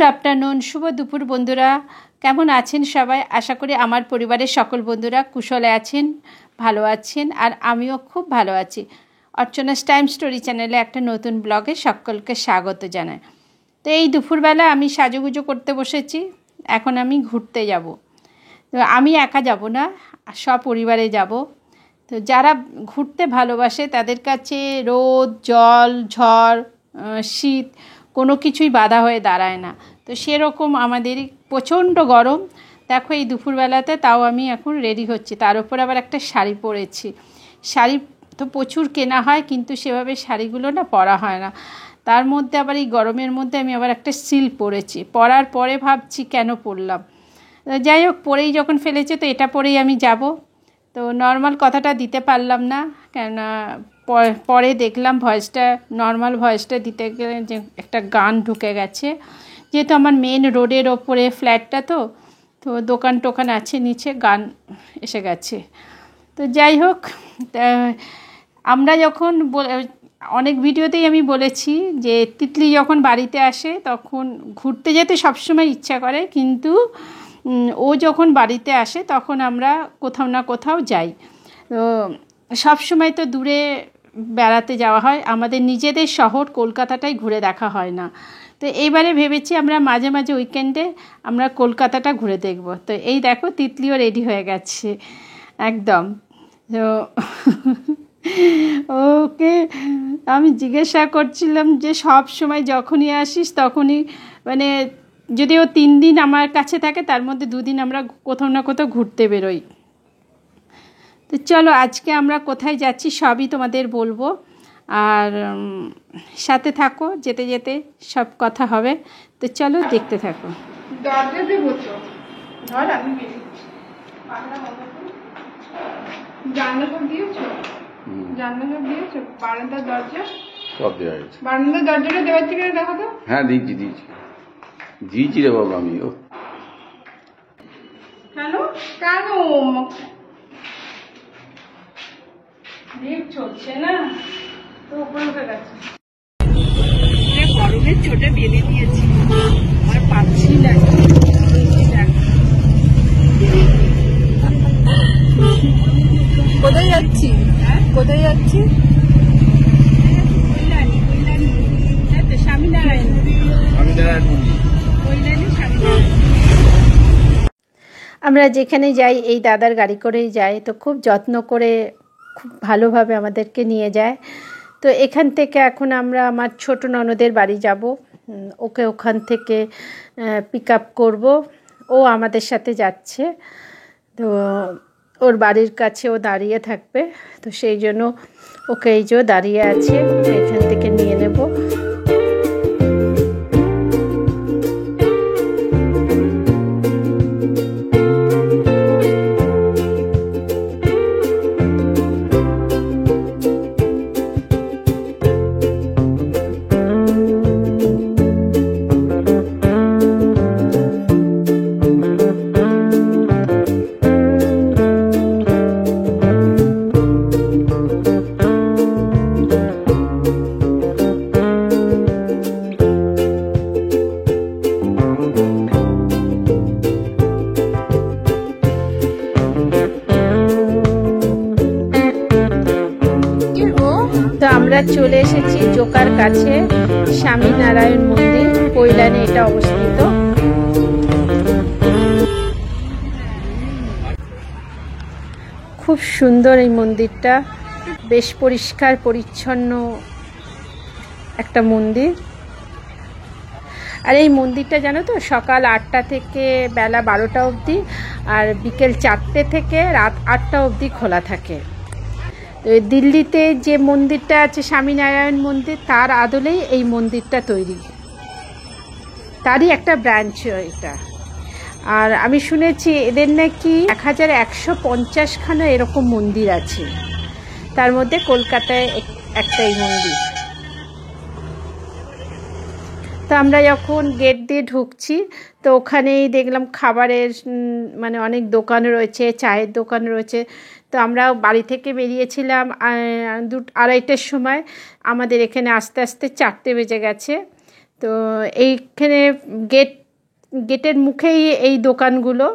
Good afternoon, শুভ দুপুর বন্ধুরা। কেমন আছেন সবাই? আশা করি আমার পরিবারের সকল বন্ধুরা কুশলে আছেন, ভালো আছেন, আর আমিও খুব ভালো আছি। অর্চনাস টাইম স্টোরি চ্যানেলে একটা নতুন ব্লগে সকলকে স্বাগত জানাই। তো এই দুপুরবেলা আমি সাজুগুজু করতে বসেছি। এখন আমি ঘুরতে যাব। তো আমি একা যাব না, সপরিবারে যাব। তো যারা ঘুরতে ভালোবাসে তাদের কাছে রোদ, জল, ঝড়, শীত কোনো কিছুই বাধা হয়ে দাঁড়ায় না। তো সেরকম আমাদের প্রচণ্ড গরম। দেখো এই দুপুরবেলাতে তাও আমি এখন রেডি হচ্ছি, তার উপর আবার একটা শাড়ি পরেছি। শাড়ি তো প্রচুর কেনা হয়, কিন্তু সেভাবে শাড়িগুলো না পরা হয় না। তার মধ্যে আবার এই গরমের মধ্যে আমি আবার একটা সিল্ক পরেছি। পরার পরে ভাবছি কেন পরলাম। যাই হোক, পরেই যখন ফেলেছে তো এটা পরেই আমি যাব। তো নর্মাল কথাটা দিতে পারলাম না, কেননা পরে দেখলাম ভয়েসটা, নর্মাল ভয়েসটা দিতে গেলে যে একটা গান ঢুকে গেছে। যেহেতু আমার মেন রোডের ওপরে ফ্ল্যাটটা, তো দোকান টোকান আছে নিচে, গান এসে গেছে। তো যাই হোক, আমরা যখন অনেক ভিডিওতেই আমি বলেছি যে তিতলি যখন বাড়িতে আসে তখন ঘুরতে যেতে সবসময় ইচ্ছা করে, কিন্তু ও যখন বাড়িতে আসে তখন আমরা কোথাও না কোথাও যাই। তো সবসময় তো দূরে বেড়াতে যাওয়া হয়, আমাদের নিজেদের শহর কলকাতাটাই ঘুরে দেখা হয় না। তো এইবারে ভেবেছি আমরা মাঝে মাঝে উইকেন্ডে আমরা কলকাতাটা ঘুরে দেখব। তো এই দেখো তিতলিও রেডি হয়ে গেছে একদম। তো ওকে আমি জিজ্ঞাসা করছিলাম যে সব সময় যখনই আসিস তখনই, মানে যদিও 3 দিন আমার কাছে থাকে, তার মধ্যে 2 দিন আমরা কোথাও না কোথাও ঘুরতে বেরোই। তো চলো আজকে আমরা কোথায় যাচ্ছি সবই তোমাদের বলবো, আর সাথে থাকো, যেতে যেতে সব কথা হবে। তো চলো দেখতে থাকো। দরজা দেবো তো, ধর আমি বেরিয়েছি। জানলা সব দিয়েছো? জানলা সব দিয়েছো? বারান্দার দরজা সব দেওয়া হয়েছে। বারান্দার দরজাটা দেওয়ার থেকে দেখো তো। হ্যাঁ দিয়েছি রে বাবা আমিও। কেন কেন লিফট চলছে না তো, উপরে উঠে গেছে। গরমের চোটে বেঁধে দিয়েছি, আর পাচ্ছি না। কোথায় যাচ্ছি? কোথায় যাচ্ছি? আমরা যেখানে যাই এই দাদার গাড়ি করেই যাই, তো খুব যত্ন করে খুব ভালোভাবে আমাদেরকে নিয়ে যায়। তো এখান থেকে এখন আমরা আমার ছোট ননদের বাড়ি যাব। ওকে ওখান থেকে পিক আপ করবো। ও আমাদের সাথে যাচ্ছে। তো ওর বাড়ির কাছে ও দাঁড়িয়ে থাকবে, তো সেই জন্য ওকে এই যে দাঁড়িয়ে আছে, এখান থেকে নিয়ে নেব। তো আমরা চলে এসেছি জোকার কাছে, স্বামীনারায়ণ মন্দির, কৈলানে এটা অবস্থিত। খুব সুন্দর এই মন্দিরটা, বেশ পরিষ্কার পরিচ্ছন্ন একটা মন্দির। আর এই মন্দিরটা জানো তো সকাল 8টা থেকে বেলা 12টা অবধি, আর বিকেল 4টে থেকে রাত 8টা অবধি খোলা থাকে। দিল্লিতে যে মন্দিরটা আছে স্বামীনারায়ণ মন্দির, তার আদলেই এই মন্দিরটা তৈরি, তারই একটা ব্রাঞ্চ এটা। আর আমি শুনেছি এদের নাকি 1150খানা এরকম মন্দির আছে, তার মধ্যে কলকাতায় একটা এই মন্দির। তো আমরা যখন গেট দিয়ে ঢুকছি তো ওখানেই দেখলাম খাবারের মানে অনেক দোকান রয়েছে, চায়ের দোকান রয়েছে। তো আমরা বাড়ি থেকে বেরিয়েছিলাম 2-2:30টার সময়, আমাদের এখানে আস্তে আস্তে 4টে বেজে গেছে। তো এইখানে গেটের মুখেই এই দোকানগুলো,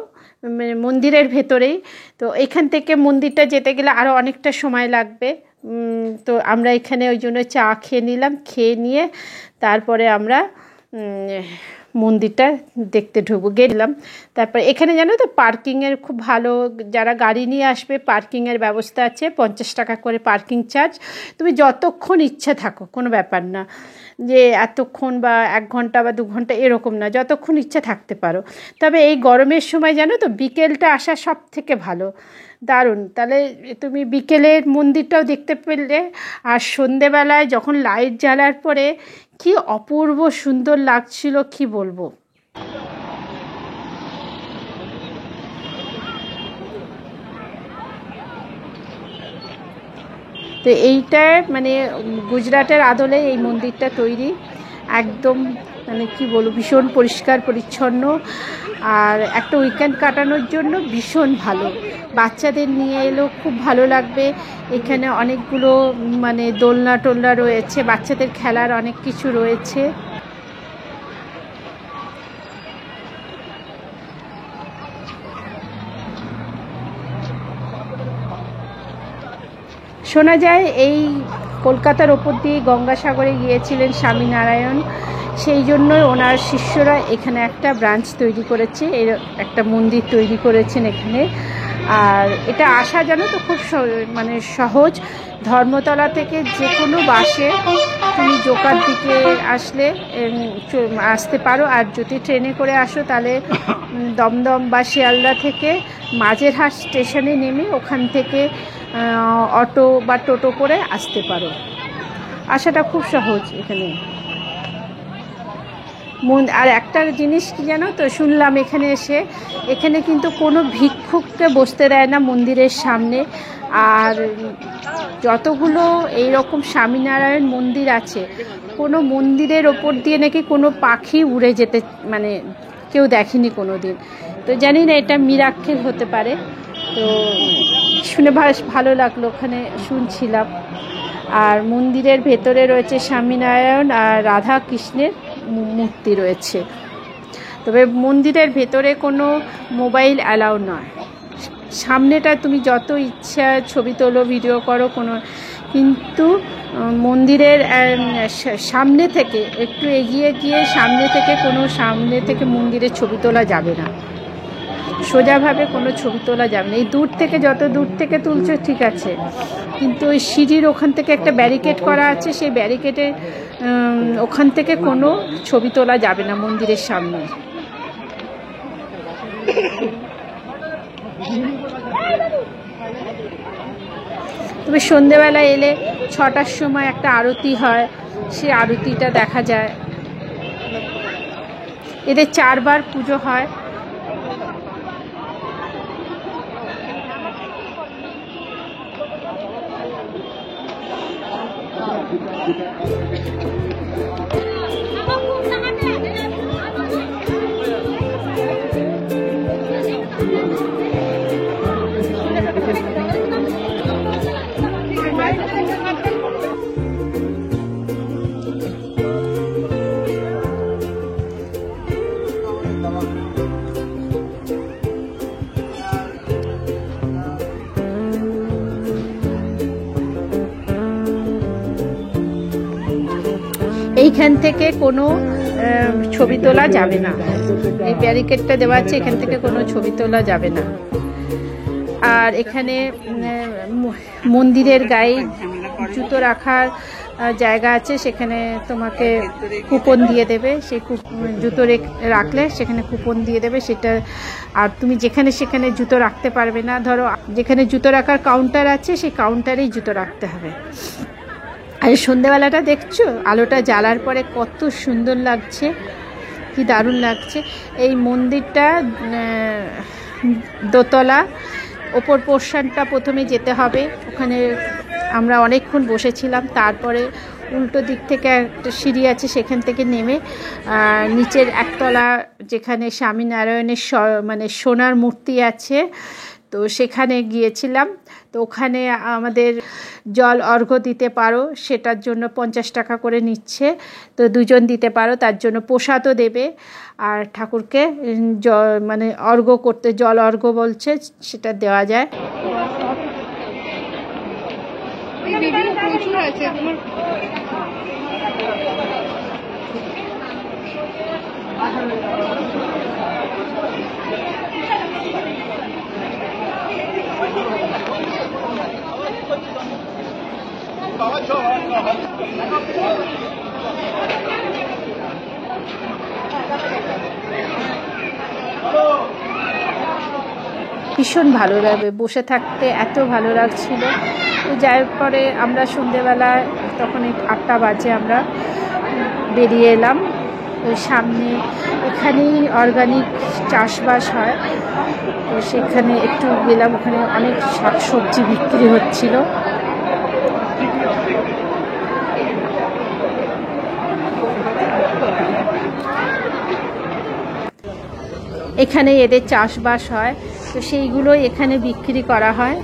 মন্দিরের ভেতরেই। তো এখান থেকে মন্দিরটা যেতে গেলে আরও অনেকটা সময় লাগবে। তো আমরা এখানে ওই জন্য চা খেয়ে নিলাম, খেয়ে নিয়ে তারপরে আমরা মন্দিরটা দেখতে ঢুকবো, গেলাম। তারপর এখানে জানো তো পার্কিংয়ের খুব ভালো, যারা গাড়ি নিয়ে আসবে পার্কিংয়ের ব্যবস্থা আছে, 50 টাকা করে পার্কিং চার্জ। তুমি যতক্ষণ ইচ্ছা থাকো, কোনো ব্যাপার না যে এতক্ষণ বা 1 ঘন্টা বা 2 ঘন্টা এরকম না, যতক্ষণ ইচ্ছা থাকতে পারো। তবে এই গরমের সময় জানো তো বিকেলটা আসা সব থেকে ভালো, দারুণ। তাহলে তুমি বিকেলের মন্দিরটাও দেখতে পেলে। আর সন্ধেবেলায় যখন লাইট জ্বালার পরে কি অপূর্ব সুন্দর লাগছিল, কি বলবো। তো এইটা মানে গুজরাটের আদলে এই মন্দিরটা তৈরি, একদম মানে কি বলবো, ভীষণ পরিষ্কার পরিচ্ছন্ন। আর একটা উইকেন্ড কাটানোর জন্য ভীষণ ভালো, বাচ্চাদের নিয়ে এলেও খুব ভালো লাগবে। এখানে অনেকগুলো মানে দোলনা টোলনা রয়েছে, বাচ্চাদের খেলার অনেক কিছু রয়েছে। শোনা যায় এই কলকাতার ওপর দিয়ে গঙ্গাসাগরে গিয়েছিলেন স্বামীনারায়ণ, সেই জন্য ওনার শিষ্যরা এখানে একটা ব্রাঞ্চ তৈরি করেছে, এর একটা মন্দির তৈরি করেছেন এখানে। আর এটা আসা জানো তো খুব মানে সহজ, ধর্মতলা থেকে যে কোনো বাসে তুমি জোকার দিকে আসতে পারো। আর যদি ট্রেনে করে আসো তাহলে দমদম বা শিয়ালদা থেকে মাঝেরহাট স্টেশনে নেমে ওখান থেকে অটো বা টোটো করে আসতে পারো। আসাটা খুব সহজ এখানে। আর একটা জিনিস কি জানো তো, শুনলাম এখানে এসে, এখানে কিন্তু কোনো ভিক্ষুককে বসতে দেয় না মন্দিরের সামনে। আর যতগুলো এইরকম স্বামীনারায়ণ মন্দির আছে, কোনো মন্দিরের ওপর দিয়ে নাকি কোনো পাখি উড়ে যেতে মানে কেউ দেখেনি কোনো দিন। তো জানি না এটা মিরাক্কেল হতে পারে। তো শুনে ভালো লাগলো, ওখানে শুনছিলাম। আর মন্দিরের ভেতরে রয়েছে স্বামীনারায়ণ আর রাধা কৃষ্ণের মূর্তি রয়েছে। তবে মন্দিরের ভেতরে কোনো মোবাইল অ্যালাউ নয়। সামনেটা তুমি যত ইচ্ছা ছবি তোলো, ভিডিও করো, কিন্তু মন্দিরের সামনে থেকে একটু এগিয়ে গিয়ে সামনে থেকে মন্দিরের ছবি তোলা যাবে না, সোজাভাবে কোনো ছবি তোলা যাবে না। এই দূর থেকে, যত দূর থেকে তুলছো ঠিক আছে, কিন্তু ওই সিঁড়ির ওখান থেকে একটা ব্যারিকেড করা আছে, সেই ব্যারিকেডের ওখান থেকে কোনো ছবি তোলা যাবে না মন্দিরের সামনে। তবে সন্ধেবেলা এলে 6টার সময় একটা আরতি হয়, সেই আরতিটা দেখা যায়। এদের 4 বার পুজো হয়। এইখান থেকে কোনো ছবি তোলা যাবে না, এই ব্যারিকেডটা দেওয়া আছে, এখান থেকে কোনো ছবি তোলা যাবে না। আর এখানে মন্দিরের গায়ে জুতো রাখার জায়গা আছে, সেখানে তোমাকে কুপন দিয়ে দেবে, সেই জুতো রাখলে সেখানে কুপন দিয়ে দেবে সেটা। আর তুমি যেখানে সেখানে জুতো রাখতে পারবে না, ধরো যেখানে জুতো রাখার কাউন্টার আছে সেই কাউন্টারেই জুতো রাখতে হবে। আর সন্ধ্যেবেলাটা দেখছো আলোটা জ্বালার পরে কত সুন্দর লাগছে, কি দারুণ লাগছে। এই মন্দিরটা দোতলা, ওপর পোর্শনটা প্রথমে যেতে হবে, ওখানে আমরা অনেকক্ষণ বসেছিলাম। তারপরে উল্টো দিক থেকে একটা সিঁড়ি আছে, সেখান থেকে নেমে নিচের একতলা যেখানে স্বামীনারায়ণের মানে সোনার মূর্তি আছে, তো তো সেখানে গিয়েছিলাম। তো ওখানে আমাদের জল অর্ঘ্য দিতে পারো, সেটার জন্য 50 টাকা করে নিচ্ছে। তো দুজন দিতে পারো, তার জন্য প্রসাদও দেবে। আর ঠাকুরকে মানে অর্ঘ্য করতে, জল অর্ঘ্য বলছে, সেটা দেওয়া যায়। প্রচুর আছে তোমার। ভীষণ ভালো লাগবে, বসে থাকতে এত ভালো লাগছিল। তো যার পরে আমরা সন্ধেবেলায়, তখন 8টা বাজে, আমরা বেরিয়ে এলাম। ওই সামনে এখানেই অর্গানিক চাষবাস হয়, তো সেখানে একটু গেলাম। ওখানে অনেক শাকসবজি বিক্রি হচ্ছিল। এখানে এদের চাষবাস হয়, তো সেইগুলো এখানে বিক্রি করা হয়।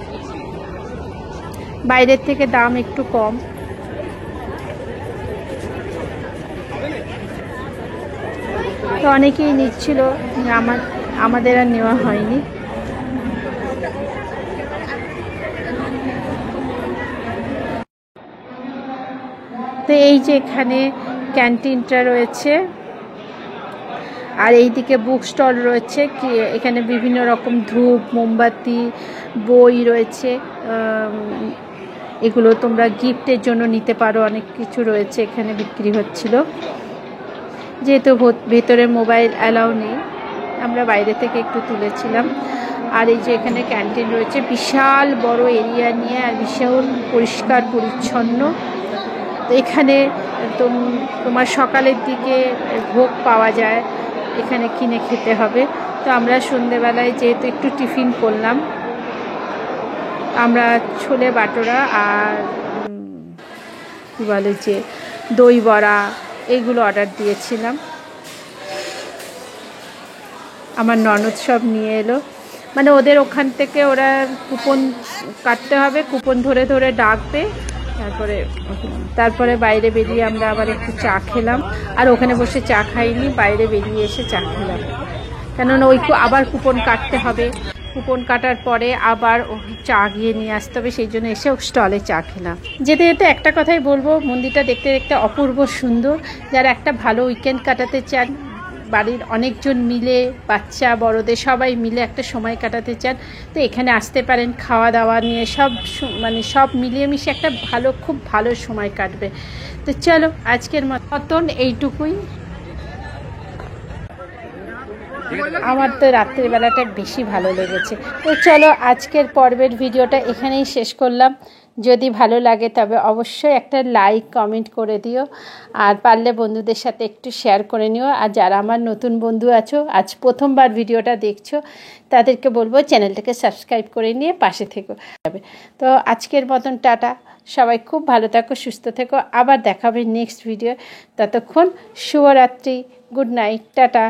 বাইরের থেকে দাম একটু কম। তো অনেকেই নিচ্ছিল, আমাদের আর নেওয়া হয়নি। তো এই যে এখানে ক্যান্টিনটা রয়েছে, আর এইদিকে বুক স্টল রয়েছে। কি এখানে বিভিন্ন রকম ধূপ, মোমবাতি, বই রয়েছে। এগুলো তোমরা গিফটের জন্য নিতে পারো, অনেক কিছু রয়েছে এখানে বিক্রি হচ্ছিল। যেহেতু ভেতরে মোবাইল অ্যালাউ নেই, আমরা বাইরে থেকে একটু তুলেছিলাম। আর এই যে এখানে ক্যান্টিন রয়েছে, বিশাল বড় এরিয়া নিয়ে, আর ভীষণ পরিষ্কার পরিচ্ছন্ন। তো এখানে তোমার সকালের দিকে ভোগ পাওয়া যায়, এখানে কিনে খেতে হবে। তো আমরা সন্ধেবেলায় যেহেতু একটু টিফিন করলাম, আমরা ছোলে বাটোরা আর কী বলে যে দই বড়া, এইগুলো অর্ডার দিয়েছিলাম। আমার ননদ সব নিয়ে এলো, মানে ওদের ওখান থেকে ওরা কুপন কাটতে হবে, কুপন ধরে ধরে ডাকবে। তারপরে বাইরে বেরিয়ে আমরা আবার একটু চা খেলাম। আর ওখানে বসে চা খাইনি, বাইরে বেরিয়ে এসে চা খেলাম, কেননা ওই আবার কুপন কাটতে হবে। কুপন কাটার পরে আবার চা গিয়ে নিয়ে আসতে হবে, সেই জন্য এসে স্টলে চা খেলাম। যেতে যেতে একটা কথাই বলবো, মন্দিরটা দেখতে দেখতে অপূর্ব সুন্দর। যারা একটা ভালো উইকেন্ড কাটাতে চান, বাড়ির অনেকজন মিলে, বাচ্চা বড়দের সবাই মিলে একটা সময় কাটাতে চান, তো এখানে আসতে পারেন। খাওয়া দাওয়া নিয়ে সব মিলিয়ে মিশে একটা খুব ভালো সময় কাটবে। তো চলো, আজকের মতন এইটুকুই। আমার তো রাত্রিবেলাটা বেশি ভালো লেগেছে। তো চলো, আজকের পর্বের ভিডিওটা এখানেই শেষ করলাম। যদি ভালো লাগে তবে অবশ্যই একটা লাইক, কমেন্ট করে দিও। আর পারলে বন্ধুদের সাথে একটু শেয়ার করে নিও। আর যারা আমার নতুন বন্ধু আছো, আজ প্রথমবার ভিডিওটা দেখছো, তাদেরকে বলবো চ্যানেলটাকে সাবস্ক্রাইব করে নিয়ে পাশে থেকো। তো আজকের মতন টাটা, সবাই খুব ভালো থাকো, সুস্থ থেকো। আবার দেখাবে নেক্সট ভিডিও। ততক্ষণ শুভরাত্রি, গুড নাইট, টাটা।